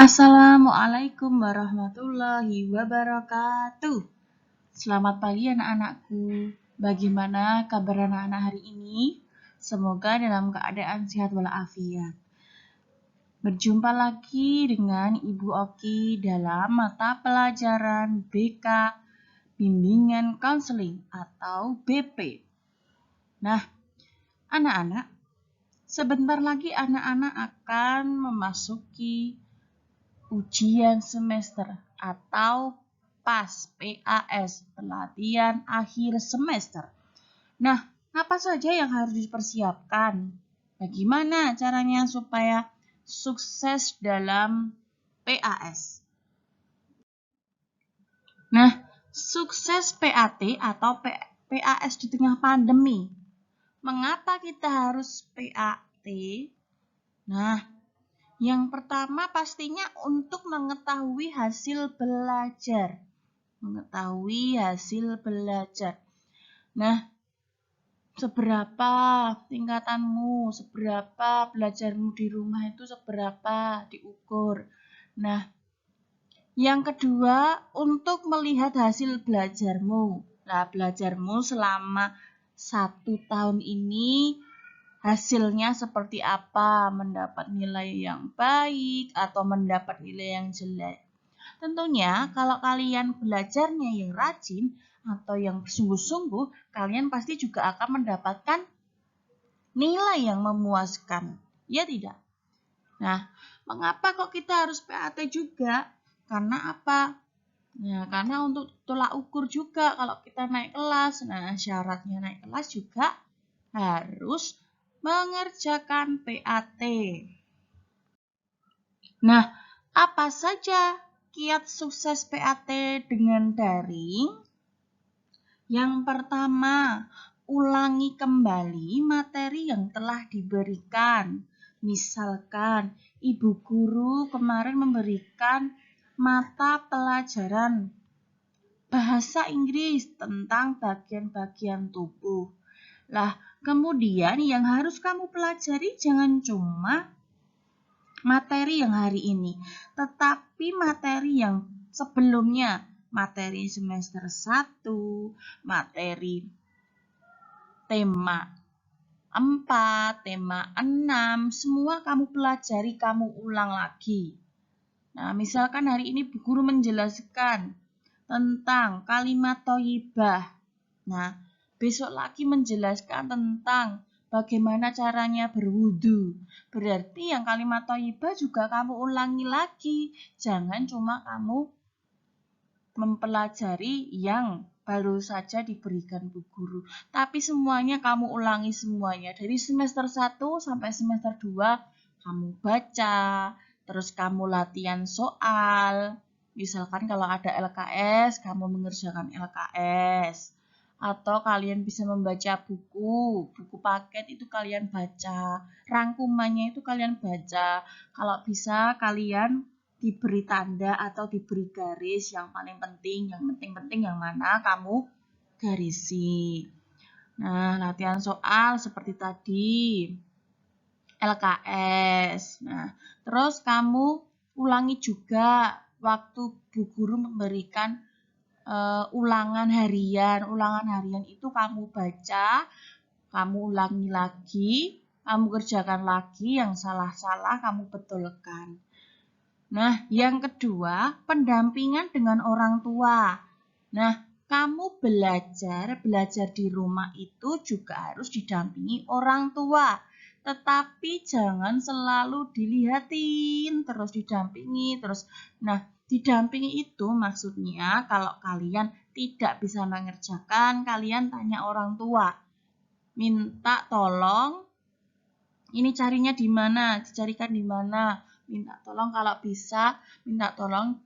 Assalamualaikum warahmatullahi wabarakatuh. Selamat pagi anak-anakku. Bagaimana kabar anak-anak hari ini? Semoga dalam keadaan sehat walafiat. Berjumpa lagi dengan Ibu Oki dalam mata pelajaran BK Bimbingan Konseling atau BP. Nah, anak-anak, sebentar lagi anak-anak akan memasuki ujian semester atau PAS, pelatihan akhir semester. Nah, apa saja yang harus dipersiapkan? Bagaimana caranya supaya sukses dalam PAS? Nah, sukses PAT atau PAS di tengah pandemi. Mengapa kita harus PAT? Nah, yang pertama pastinya untuk mengetahui hasil belajar. Nah, seberapa tingkatanmu, seberapa belajarmu di rumah itu seberapa diukur. Nah, yang kedua untuk melihat hasil belajarmu. Nah, belajarmu selama 1 tahun ini hasilnya seperti apa, mendapat nilai yang baik atau mendapat nilai yang jelek. Tentunya kalau kalian belajarnya yang rajin atau yang bersungguh-sungguh, kalian pasti juga akan mendapatkan nilai yang memuaskan. Ya tidak? Nah, mengapa kok kita harus PAT juga? Karena apa? Nah, karena untuk tolak ukur juga kalau kita naik kelas. Nah, syaratnya naik kelas juga harus mengerjakan PAT. Nah, apa saja kiat sukses PAT dengan daring? Yang pertama, ulangi kembali materi yang telah diberikan. Misalkan, ibu guru kemarin memberikan mata pelajaran bahasa Inggris tentang bagian-bagian tubuh. Lah, kemudian yang harus kamu pelajari jangan cuma materi yang hari ini, tetapi materi yang sebelumnya, materi semester 1, materi tema 4, tema 6, semua kamu pelajari, kamu ulang lagi. Nah, misalkan hari ini Bu Guru menjelaskan tentang kalimat thayyibah. Nah, besok lagi menjelaskan tentang bagaimana caranya berwudu. Berarti yang kalimat thayyibah juga kamu ulangi lagi. Jangan cuma kamu mempelajari yang baru saja diberikan Bu Guru. Tapi semuanya kamu ulangi semuanya. Dari semester 1 sampai semester 2 kamu baca. Terus kamu latihan soal. Misalkan kalau ada LKS, kamu mengerjakan LKS. Atau kalian bisa membaca buku paket itu kalian baca, rangkumannya itu kalian baca. Kalau bisa kalian diberi tanda atau diberi garis yang paling penting, yang penting-penting yang mana kamu garisi. Nah, latihan soal seperti tadi, LKS. Nah, terus kamu ulangi juga waktu Bu Guru memberikan ulangan harian. Ulangan harian itu kamu baca, kamu ulangi lagi, kamu kerjakan lagi, yang salah-salah kamu betulkan. Nah, yang kedua, pendampingan dengan orang tua. Nah, kamu belajar di rumah itu juga harus didampingi orang tua. Tetapi jangan selalu dilihatin, terus didampingi, terus. Nah, didampingi itu maksudnya kalau kalian tidak bisa mengerjakan, kalian tanya orang tua. Minta tolong, ini carinya di mana, dicarikan di mana. Minta tolong kalau bisa, minta tolong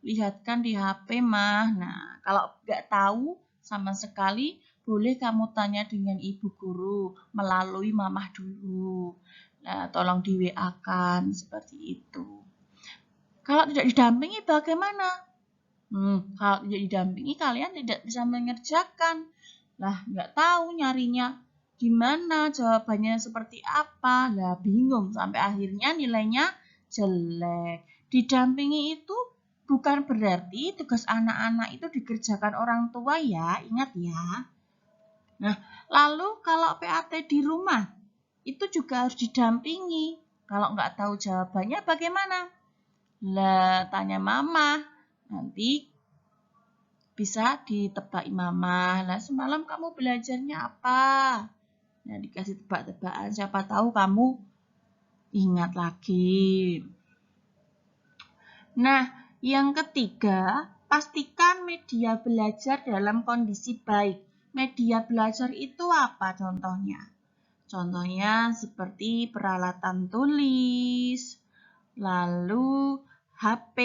lihatkan di HP mah. Nah, kalau nggak tahu sama sekali, boleh kamu tanya dengan ibu guru melalui mamah dulu. Nah, tolong di WA-kan seperti itu. Kalau tidak didampingi bagaimana? Kalau tidak didampingi kalian tidak bisa mengerjakan. Lah, nggak tahu nyarinya gimana, jawabannya seperti apa. Lah, bingung sampai akhirnya nilainya jelek. Didampingi itu bukan berarti tugas anak-anak itu dikerjakan orang tua ya, ingat ya. Nah, lalu kalau PAT di rumah, itu juga harus didampingi. Kalau nggak tahu jawabannya bagaimana? Lah, tanya mama. Nanti bisa ditebak mama. Lah, semalam kamu belajarnya apa? Nah, dikasih tebak-tebakan. Siapa tahu kamu ingat lagi. Nah, yang ketiga, pastikan media belajar dalam kondisi baik. Media belajar itu apa contohnya? Contohnya seperti peralatan tulis, lalu HP,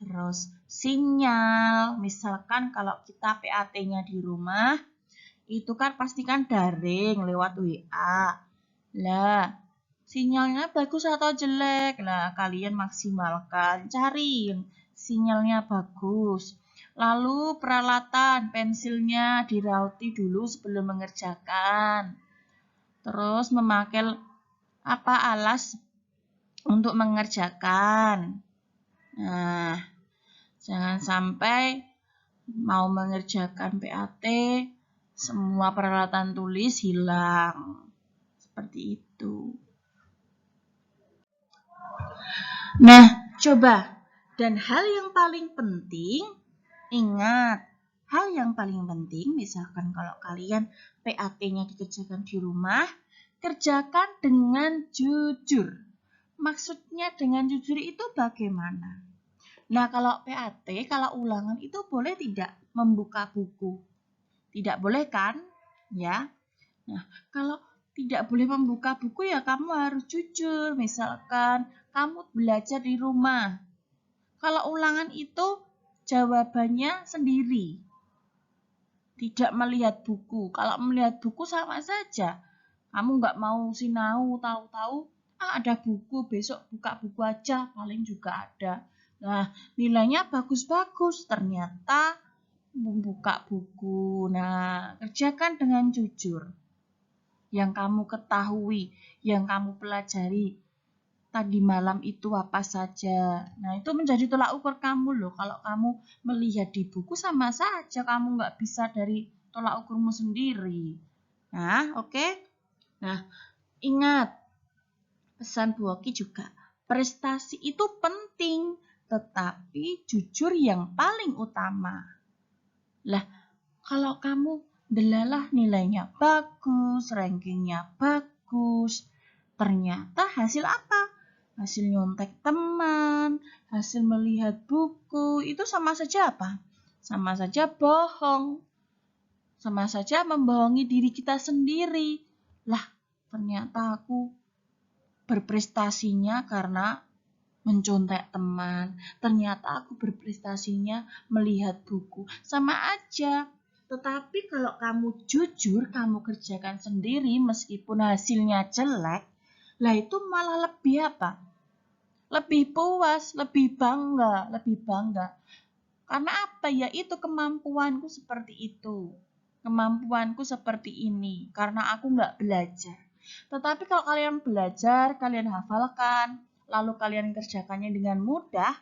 terus sinyal. Misalkan kalau kita PAT-nya di rumah, itu kan pastikan daring lewat WA. Lah, sinyalnya bagus atau jelek? Lah, kalian maksimalkan, cari yang sinyalnya bagus. Lalu peralatan, pensilnya dirauti dulu sebelum mengerjakan. Terus memakai alas untuk mengerjakan. Nah, jangan sampai mau mengerjakan PAT, semua peralatan tulis hilang. Seperti itu. Nah, coba. Dan hal yang paling penting, ingat. Hal yang paling penting, misalkan kalau kalian PAT-nya dikerjakan di rumah, kerjakan dengan jujur. Maksudnya dengan jujur itu bagaimana? Nah, kalau PAT, kalau ulangan itu boleh tidak membuka buku? Tidak boleh kan? Ya. Nah, kalau tidak boleh membuka buku ya kamu harus jujur. Misalkan kamu belajar di rumah. Kalau ulangan itu jawabannya sendiri. Tidak melihat buku. Kalau melihat buku sama saja. Kamu nggak mau sinau, tahu-tahu ada buku, besok buka buku aja, paling juga ada. Nah, nilainya bagus-bagus, ternyata membuka buku. Nah, kerjakan dengan jujur. Yang kamu ketahui, yang kamu pelajari tadi malam itu apa saja. Nah, itu menjadi tolak ukur kamu loh. Kalau kamu melihat di buku sama saja, kamu nggak bisa dari tolak ukurmu sendiri. Nah, oke. Nah, ingat, pesan Bu Oki juga, prestasi itu penting, tetapi jujur yang paling utama. Lah, kalau kamu delalah nilainya bagus, rankingnya bagus, ternyata hasil apa? Hasil nyontek teman, hasil melihat buku, itu sama saja apa? Sama saja bohong. Sama saja membohongi diri kita sendiri. Lah, ternyata aku berprestasinya karena mencontek teman. Ternyata aku berprestasinya melihat buku. Sama aja. Tetapi kalau kamu jujur, kamu kerjakan sendiri meskipun hasilnya jelek, lah itu malah lebih apa? Lebih puas, lebih bangga. Karena apa ya? Itu kemampuanku seperti itu. Kemampuanku seperti ini. Karena aku nggak belajar. Tetapi kalau kalian belajar, kalian hafalkan, lalu kalian kerjakannya dengan mudah,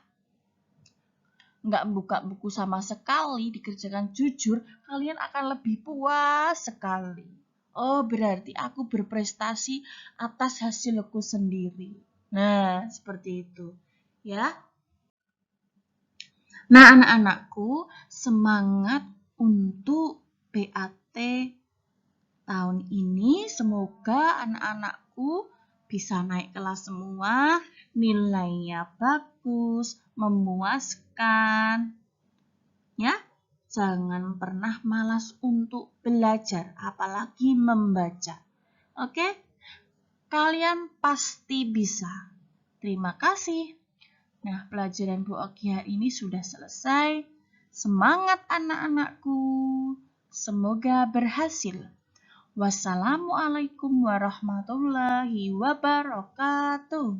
nggak buka buku sama sekali, dikerjakan jujur, kalian akan lebih puas sekali. Oh, berarti aku berprestasi atas hasilku sendiri. Nah, seperti itu. Ya. Nah, anak-anakku, semangat untuk PAT tahun ini. Semoga anak-anakku bisa naik kelas semua, nilainya bagus, memuaskan. Ya, jangan pernah malas untuk belajar, apalagi membaca. Oke? Kalian pasti bisa. Terima kasih. Nah, pelajaran Bu Oki hari ini sudah selesai. Semangat anak-anakku. Semoga berhasil. Wassalamualaikum warahmatullahi wabarakatuh.